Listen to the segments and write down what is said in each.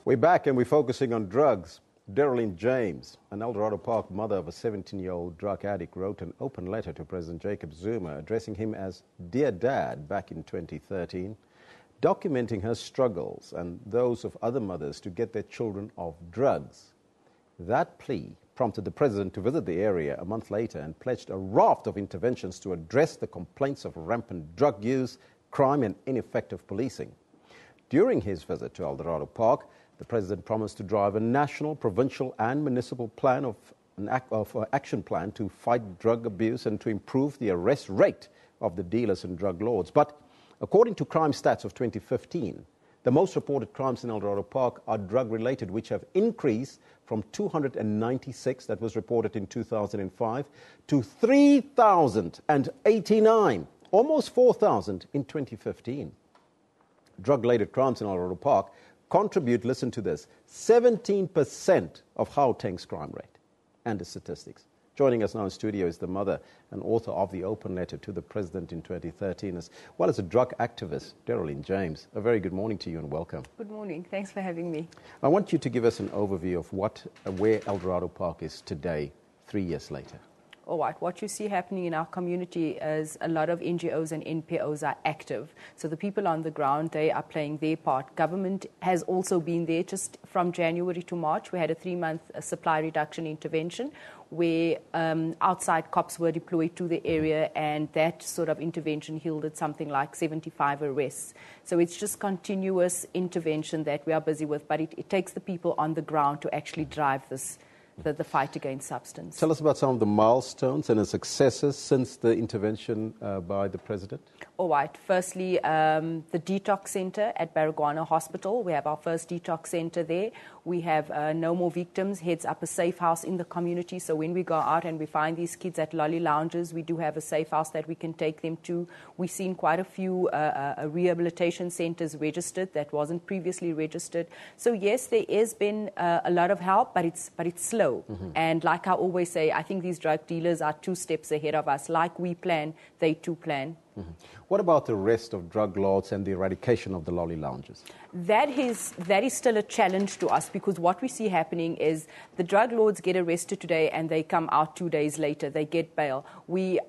We're back and we're focusing on drugs. Dereleen James, an Eldorado Park mother of a 17-year-old drug addict, wrote an open letter to President Zuma addressing him as Dear Dad back in 2013, documenting her struggles and those of other mothers to get their children off drugs. That plea prompted the president to visit the area a month later and pledged a raft of interventions to address the complaints of rampant drug use, crime and ineffective policing. During his visit to Eldorado Park, the president promised to drive a national, provincial and municipal plan of action plan to fight drug abuse and to improve the arrest rate of the dealers and drug lords. But according to crime stats of 2015, the most reported crimes in Eldorado Park are drug-related, which have increased from 296 that was reported in 2005 to 3,089, almost 4,000 in 2015. Drug-related crimes in Eldorado Park contribute, listen to this, 17% of Gauteng's crime rate. And the statistics. Joining us now in studio is the mother and author of the open letter to the president in 2013, as well as a drug activist, Dereleen James. A very good morning to you and welcome. Good morning. Thanks for having me. I want you to give us an overview of where Eldorado Park is today, 3 years later. All right, what you see happening in our community is a lot of NGOs and NPOs are active. So the people on the ground, they are playing their part. Government has also been there. Just from January to March, we had a 3-month supply reduction intervention where outside cops were deployed to the area, and that sort of intervention yielded something like 75 arrests. So it's just continuous intervention that we are busy with, but it takes the people on the ground to actually drive this. The fight against substance. Tell us about some of the milestones and the successes since the intervention by the president. All right. Firstly, the detox center at Baragwana Hospital. We have our first detox center there. We have No More Victims, heads up a safe house in the community. So when we go out and we find these kids at lolly lounges, we do have a safe house that we can take them to. We've seen quite a few rehabilitation centers registered that wasn't previously registered. So yes, there has been a lot of help, but it's slow. Mm-hmm. And like I always say, I think these drug dealers are 2 steps ahead of us. Like we plan, they too plan. Mm-hmm. What about the rest of drug lords and the eradication of the lolly lounges? That is still a challenge to us, because what we see happening is the drug lords get arrested today and they come out 2 days later. They get bail. We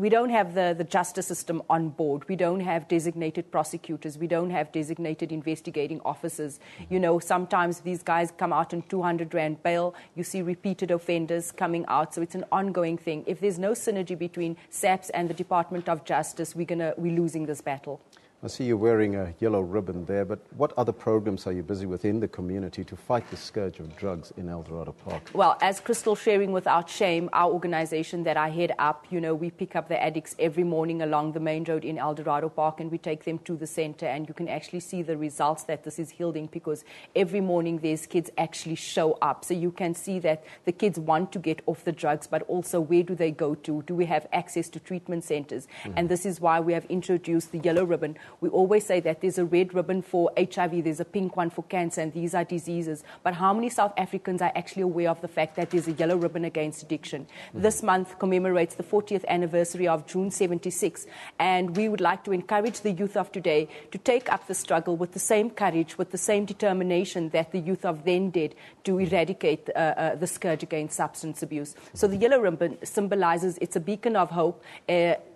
don't have the justice system on board. We don't have designated prosecutors. We don't have designated investigating officers. You know, sometimes these guys come out on 200 Rand bail. You see repeated offenders coming out. So it's an ongoing thing. If there's no synergy between SAPS and the Department of Justice, we're losing this battle. I see you're wearing a yellow ribbon there, but what other programs are you busy with in the community to fight the scourge of drugs in Eldorado Park? Well, as Crystal Sharing Without Shame, our organization that I head up, you know, we pick up the addicts every morning along the main road in Eldorado Park and we take them to the center, and you can actually see the results that this is yielding, because every morning these kids actually show up. So you can see that the kids want to get off the drugs, but also where do they go to? Do we have access to treatment centers? Mm-hmm. And this is why we have introduced the yellow ribbon. We always say that there's a red ribbon for HIV, there's a pink one for cancer, and these are diseases. But how many South Africans are actually aware of the fact that there's a yellow ribbon against addiction? Mm-hmm. This month commemorates the 40th anniversary of June 76, and we would like to encourage the youth of today to take up the struggle with the same courage, with the same determination that the youth of then did to eradicate the scourge against substance abuse. So the yellow ribbon symbolizes, it's a beacon of hope,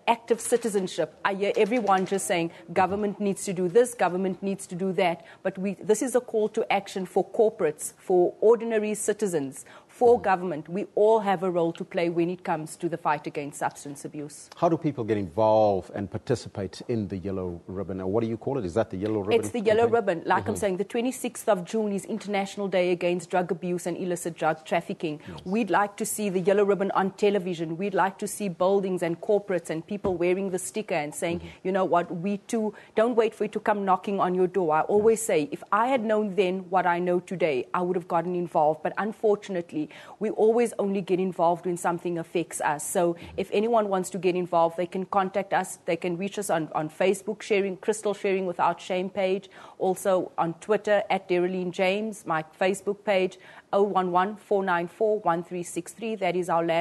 active citizenship. I hear everyone just saying government needs to do this, government needs to do that. But this is a call to action for corporates, for ordinary citizens, for government. We all have a role to play when it comes to the fight against substance abuse. How do people get involved and participate in the yellow ribbon? Or what do you call it? Is that the yellow ribbon? It's the yellow ribbon. Like I'm saying, the 26th of June is International Day Against Drug Abuse and Illicit Drug Trafficking. Yes. We'd like to see the yellow ribbon on television. We'd like to see buildings and corporates and people wearing the sticker and saying, you know what, we too, don't wait for it to come knocking on your door. I always say, if I had known then what I know today, I would have gotten involved. But unfortunately, we always only get involved when something affects us. So if anyone wants to get involved, they can contact us. They can reach us on Facebook, Crystal Sharing Without Shame page. Also on Twitter at Dereleen James, my Facebook page, 011-494-1363. That is our land.